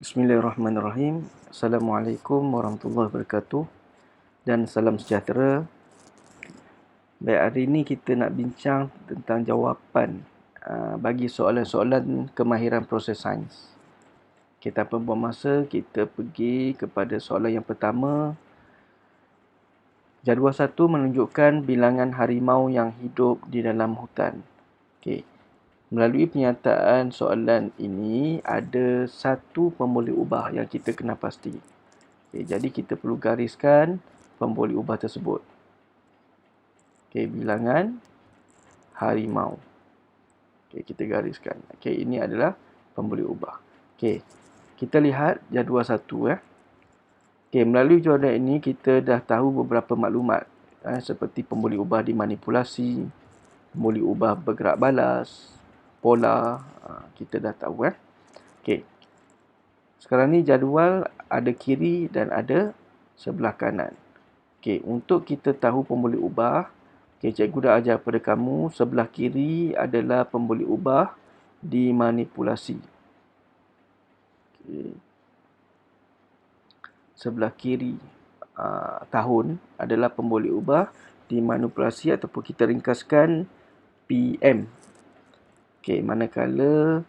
Bismillahirrahmanirrahim. Assalamualaikum warahmatullahi wabarakatuh dan salam sejahtera. Baik, hari ini kita nak bincang tentang jawapan bagi soalan-soalan kemahiran proses sains. Kita tanpa buang masa, kita pergi kepada soalan yang pertama. Jadual 1 menunjukkan bilangan harimau yang hidup di dalam hutan. Okey. Melalui penyataan soalan ini, ada satu pemboleh ubah yang kita kena pasti. Okay, jadi kita perlu gariskan pemboleh ubah tersebut. Okay, bilangan harimau. Okay, kita gariskan. Okay, ini adalah pemboleh ubah. Okay, kita lihat jadual 1. Okay, melalui jadual ini kita dah tahu beberapa maklumat seperti pemboleh ubah dimanipulasi, pemboleh ubah bergerak balas, pola. Kita dah tahu. Okay. Sekarang ni jadual ada kiri dan ada sebelah kanan. Okey, untuk kita tahu pemboleh ubah, cikgu dah ajar pada kamu, sebelah kiri adalah pemboleh ubah dimanipulasi. Okey. Sebelah kiri tahun adalah pemboleh ubah dimanipulasi ataupun kita ringkaskan PM. Okey, manakala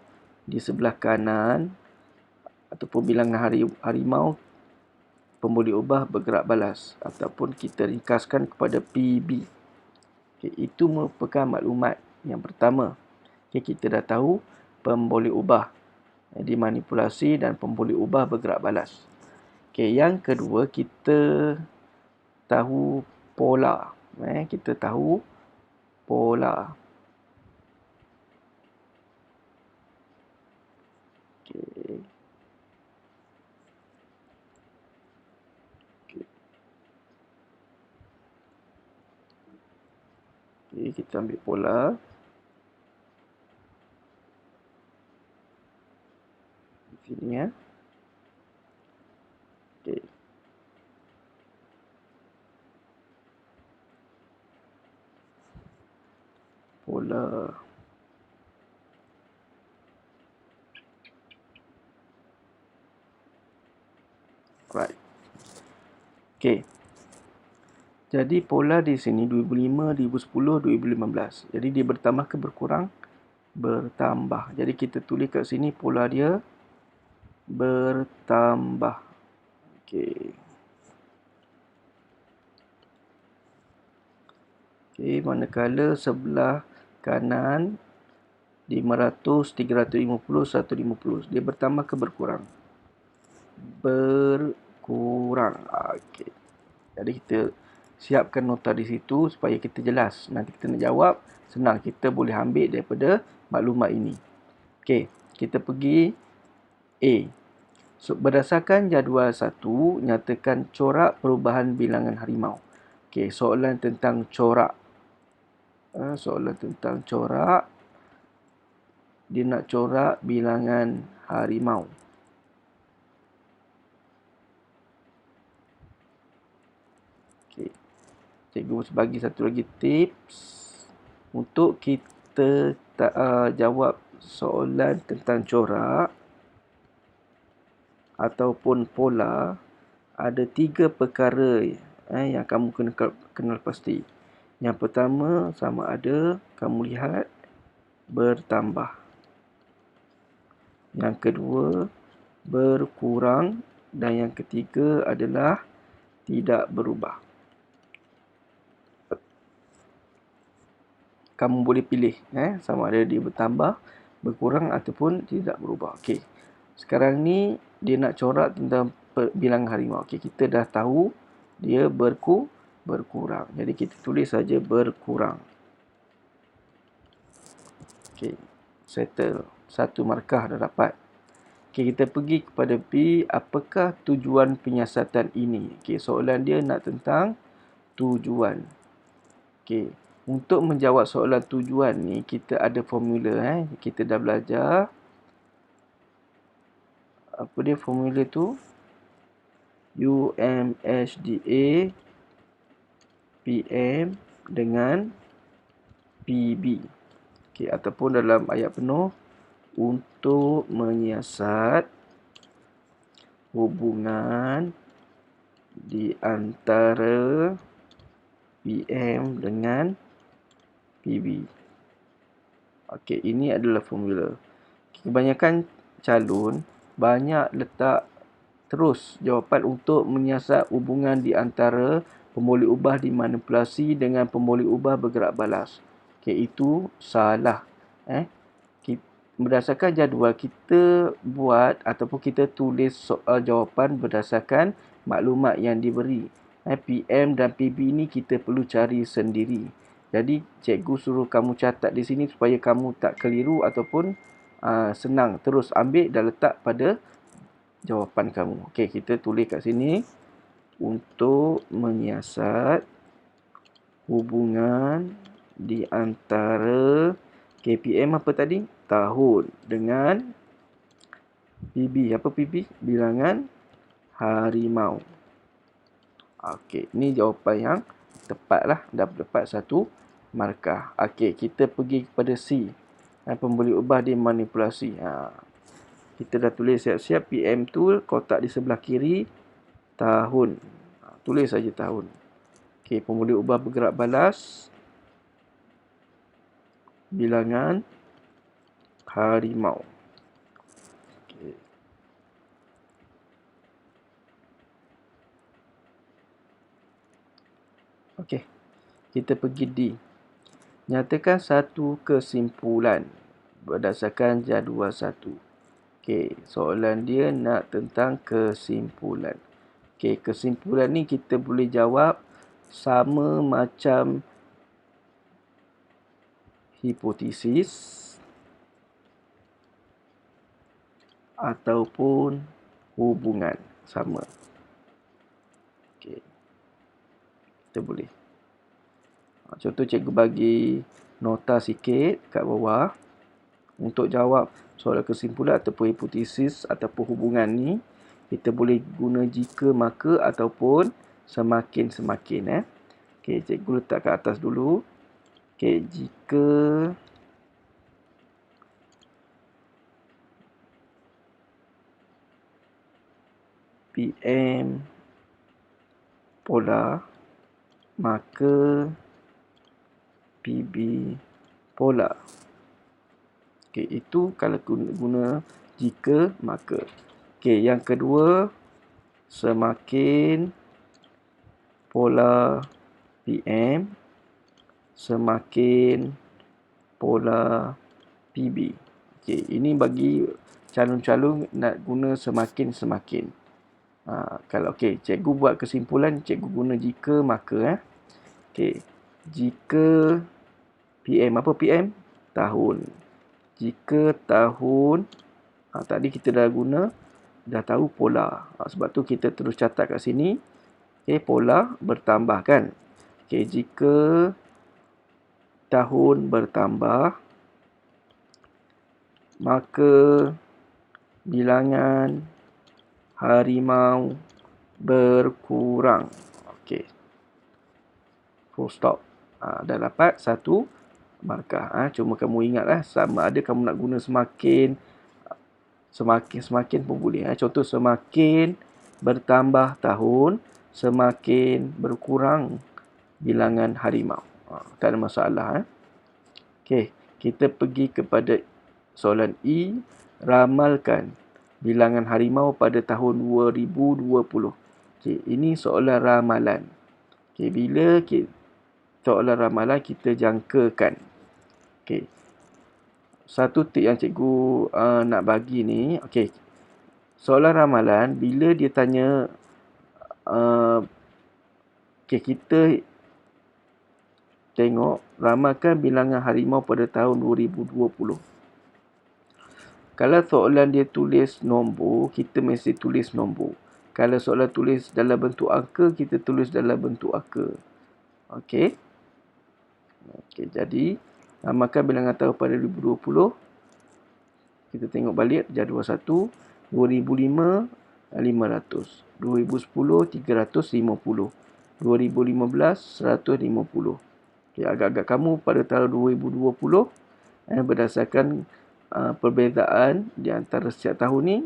di sebelah kanan ataupun bilangan harimau pemboleh ubah bergerak balas ataupun kita ringkaskan kepada PB. Okay, itu merupakan maklumat yang pertama. Okay, kita dah tahu pemboleh ubah dimanipulasi dan pemboleh ubah bergerak balas. Okay, yang kedua kita tahu pola. Kita tahu pola. Okay. Okay, kita ambil pola. Di sini ya. Okay. Pola. Right. Okay. Jadi pola di sini 2005, 2010, 2015. Jadi dia bertambah ke berkurang? Bertambah. Jadi kita tulis kat sini pola dia bertambah. Okey. Okey, manakala sebelah kanan 500, 350, 150. Dia bertambah ke berkurang? Berkurang. Okey. Jadi kita siapkan nota di situ supaya kita jelas. Nanti kita nak jawab, senang. Kita boleh ambil daripada maklumat ini. Okey, kita pergi A. Berdasarkan jadual 1, nyatakan corak perubahan bilangan harimau. Okey, soalan tentang corak. Soalan tentang corak. Dia nak corak bilangan harimau. Okey. Cikgu bagi satu lagi tips untuk kita jawab soalan tentang corak ataupun pola. Ada 3 perkara yang kamu kena kenal pasti. Yang pertama, sama ada kamu lihat bertambah. Yang kedua, berkurang. Dan yang ketiga adalah tidak berubah. Kamu boleh pilih sama ada dia bertambah, berkurang ataupun tidak berubah. Okey. Sekarang ni dia nak corak tentang bilangan harimau. Okey, kita dah tahu dia berkurang. Jadi kita tulis saja berkurang. Okey, settle. Satu markah dah dapat. Okey, kita pergi kepada B. Apakah tujuan penyiasatan ini? Okey, soalan dia nak tentang tujuan. Okey, untuk menjawab soalan tujuan ni kita ada formula. Kita dah belajar. Apa dia formula tu? UMHDA PM dengan PB. Okey, ataupun dalam ayat penuh, untuk menyiasat hubungan di antara PM dengan PB. Okey, ini adalah formula. Kebanyakan calon banyak letak terus jawapan untuk menyiasat hubungan di antara pemboleh ubah dimanipulasi dengan pemboleh ubah bergerak balas. Okey, itu salah. Berdasarkan jadual, kita buat ataupun kita tulis soal jawapan berdasarkan maklumat yang diberi. PM dan PB ni kita perlu cari sendiri. Jadi, cikgu suruh kamu catat di sini supaya kamu tak keliru ataupun senang terus ambil dan letak pada jawapan kamu. Okey, kita tulis kat sini untuk menyiasat hubungan di antara KPM apa tadi? Tahun dengan PB. Apa PB? Bilangan harimau. Okey, ni jawapan yang tepat lah. Dah dapat satu markah. Okey, kita pergi kepada C. Pemboleh ubah dimanipulasi. Kita dah tulis siap-siap. PM tu kotak di sebelah kiri. Tahun. Tulis saja tahun. Okey, pemboleh ubah bergerak balas. Bilangan harimau. Okey. Kita pergi D. Nyatakan satu kesimpulan berdasarkan jadual 1. Okey, soalan dia nak tentang kesimpulan. Okey, kesimpulan ni kita boleh jawab sama macam hipotesis ataupun hubungan. Sama. Okey. Kita boleh. Contoh cikgu bagi nota sikit kat bawah. Untuk jawab soalan kesimpulan ataupun hipotesis ataupun hubungan ni, kita boleh guna jika, maka ataupun semakin. Okey, cikgu letak kat atas dulu. Okey, jika PM polar, maka PB polar. Okey, itu kalau guna jika, maka. Okey, yang kedua, semakin polar PM, semakin polar PB. Okey, ini bagi calon-calon nak guna semakin. Kalau cikgu buat kesimpulan, cikgu guna jika, maka. Okey, jika PM, apa PM? Tahun. Jika tahun, tadi kita dah tahu polar. Sebab tu kita terus catat kat sini. Okey, polar bertambah kan. Okey, jika tahun bertambah, maka bilangan harimau berkurang. Okey. Full stop. Dah dapat satu markah. Cuma kamu ingatlah, sama ada kamu nak guna semakin pun boleh. Contoh, semakin bertambah tahun, semakin berkurang bilangan harimau. Tak ada masalah. Okey, kita pergi kepada soalan E. Ramalkan bilangan harimau pada tahun 2020. Okey, ini soalan ramalan. Okey, bila soalan ramalan kita jangkakan. Okey. Satu tip yang cikgu nak bagi ni, okey. Soalan ramalan bila dia tanya kita tengok ramalkan bilangan harimau pada tahun 2020. Kalau soalan dia tulis nombor, kita mesti tulis nombor. Kalau soalan tulis dalam bentuk angka, kita tulis dalam bentuk angka. Okey. Okey, jadi ramalkan bilangan tahun pada 2020. Kita tengok balik jadual 1. 2005, 500. 2010, 350. 2015, 150. Okey, agak-agak kamu pada tahun 2020, berdasarkan perbezaan di antara setiap tahun ni,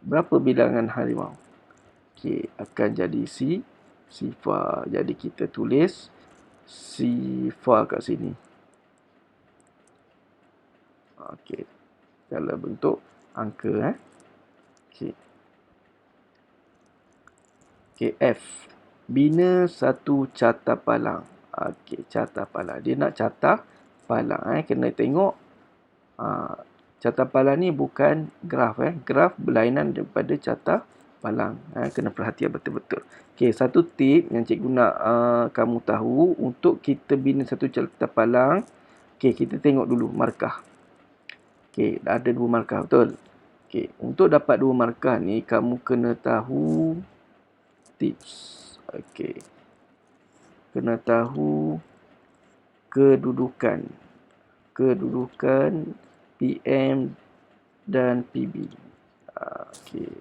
Berapa bilangan harimau? Okey, akan jadi sifar. Jadi kita tulis sifar kat sini. Okey. Dalam bentuk angka Okey. Okey, F. Bina satu carta palang. Okey, carta palang. Dia nak carta palang kena tengok carta palang ni bukan graf Graf berlainan daripada carta palang. Kena perhatian betul-betul. Okey, satu tip yang cikgu nak kamu tahu untuk kita bina satu carta palang. Okey, kita tengok dulu markah. Okey, ada 2 markah, betul? Okey, untuk dapat 2 markah ni kamu kena tahu tips. Okey. Kena tahu kedudukan PM dan PB. Okey.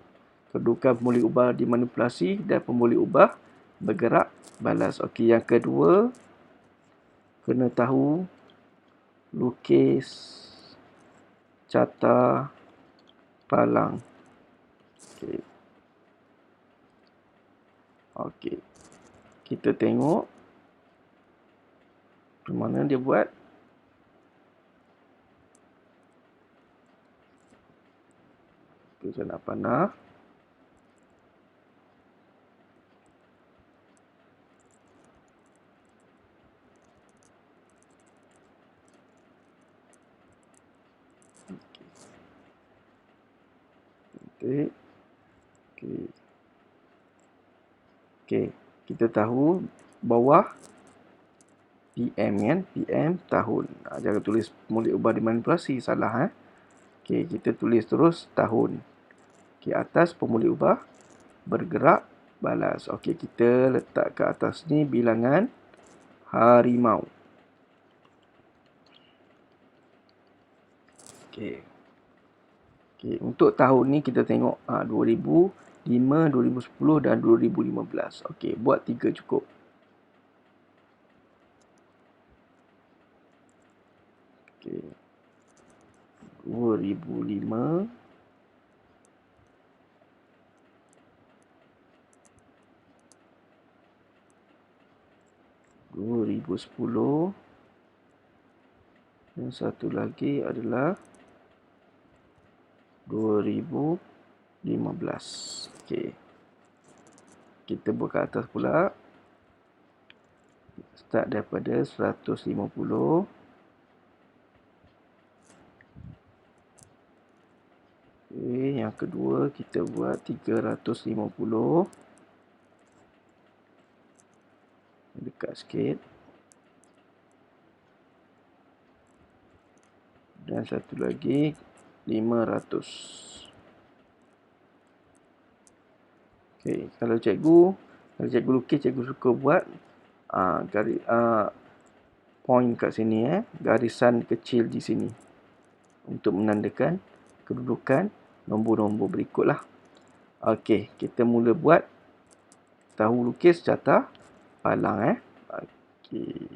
Kedudukan pemboleh ubah dimanipulasi dan pemboleh ubah bergerak balas. Okey, yang kedua kena tahu lukis carta palang. Okey. Okey. Kita tengok macam mana dia buat. Saya nak panah. Okey. Okey. Kita tahu bawah PM kan. PM tahun. Jangan tulis pemboleh ubah dimanipulasi. Salah Okey, kita tulis terus tahun. Okey, atas pemboleh ubah bergerak balas. Okey, kita letak ke atas ni bilangan harimau. Okey. Okey, untuk tahun ni kita tengok 2005, 2010 dan 2015. Okey, buat 3 cukup. Okey. 2005 2010 dan satu lagi adalah 2015. Okey. Kita buat ke atas pula. Start daripada 150. Okey, yang kedua kita buat 350. Dekat sikit. Dan satu lagi 500. Okey, kalau cikgu lukis, cikgu suka buat garis point kat sini garisan kecil di sini untuk menandakan kedudukan nombor-nombor berikutlah. Okey, kita mula buat tahu lukis carta palang Okey.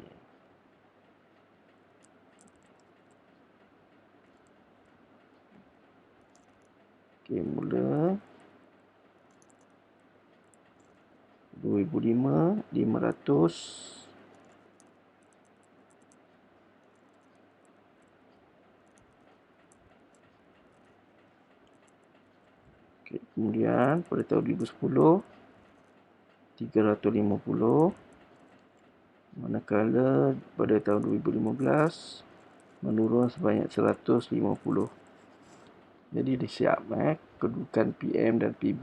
Okey, mula 2005, 500. Okey, kemudian pada tahun 2010 350. Manakala pada tahun 2015 menurun sebanyak 150. Jadi dia siap kedudukan PM dan PB.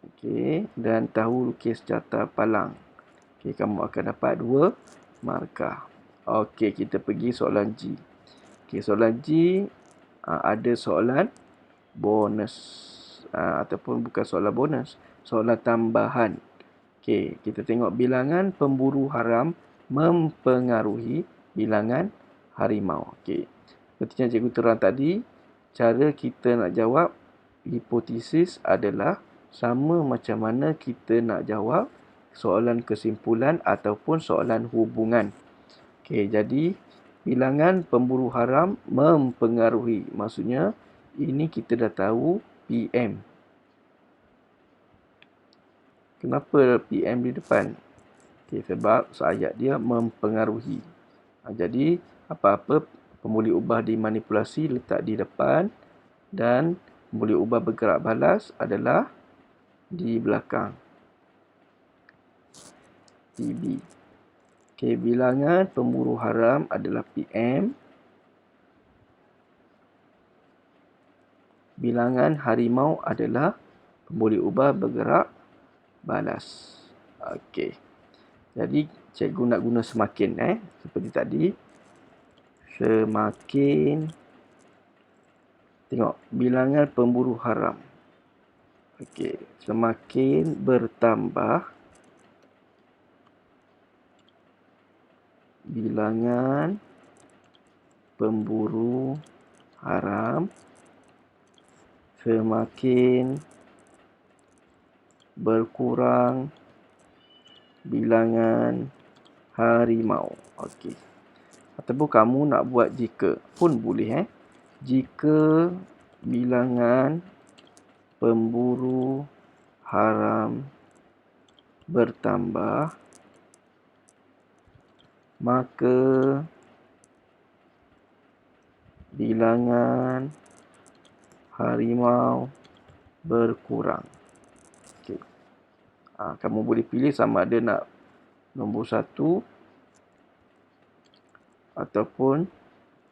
Okey, dan tahu lukis carta palang. Okey, kamu akan dapat 2 markah. Okey, kita pergi soalan G. Okey, soalan G ada soalan bonus ataupun bukan soalan bonus, soalan tambahan. Okey, kita tengok bilangan pemburu haram mempengaruhi bilangan harimau. Okey. Seperti yang cikgu terang tadi, cara kita nak jawab hipotesis adalah sama macam mana kita nak jawab soalan kesimpulan ataupun soalan hubungan. Okey, jadi bilangan pemburu haram mempengaruhi. Maksudnya ini kita dah tahu PM. Kenapa PM di depan? Okay, sebab ayat dia mempengaruhi. Jadi, apa-apa pemboleh ubah dimanipulasi letak di depan dan pemboleh ubah bergerak balas adalah di belakang. PB. Okay, bilangan pemburu haram adalah PM. Bilangan harimau adalah pemboleh ubah bergerak balas. Okey. Jadi cikgu nak guna semakin seperti tadi. Semakin, tengok bilangan pemburu haram. Okey, semakin bertambah bilangan pemburu haram, semakin berkurang bilangan harimau. Okey. Ataupun kamu nak buat jika pun boleh. Jika bilangan pemburu haram bertambah, maka bilangan harimau berkurang. Okay. Kamu boleh pilih sama ada nak nombor 1 ataupun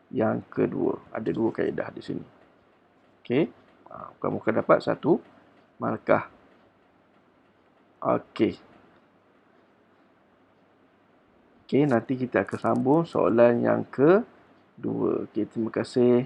yang kedua. Ada 2 kaedah di sini. Okey. Kamu akan dapat 1 markah. Okey. Okey, nanti kita akan sambung soalan yang kedua. Okey, terima kasih.